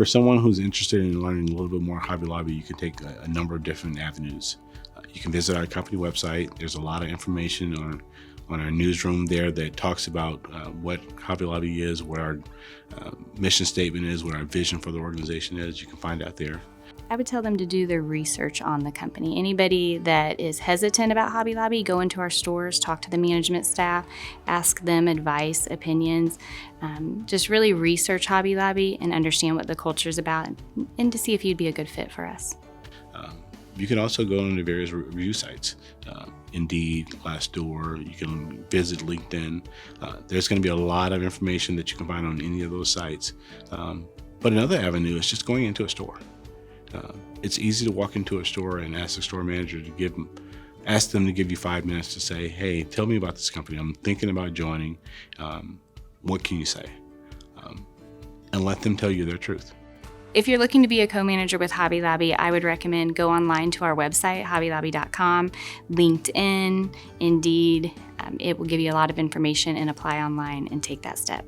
For someone who's interested in learning a little bit more Hobby Lobby, you can take a number of different avenues. You can visit our company website. There's a lot of information on our newsroom there that talks about what Hobby Lobby is, what our mission statement is, what our vision for the organization is. You can find out there. I would tell them to do their research on the company. Anybody that is hesitant about Hobby Lobby, go into our stores, talk to the management staff, ask them advice, opinions. Just really research Hobby Lobby and understand what the culture is about and to see if you'd be a good fit for us. You can also go on to various review sites, Indeed, Glassdoor. You can visit LinkedIn. There's going to be a lot of information that you can find on any of those sites. But another avenue is just going into a store. It's easy to walk into a store and ask the store manager to ask them to give you 5 minutes to say, hey, tell me about this company. I'm thinking about joining. What can you say? And let them tell you their truth. If you're looking to be a co-manager with Hobby Lobby, I would recommend go online to our website, hobbylobby.com, LinkedIn, Indeed. It will give you a lot of information, and apply online and take that step.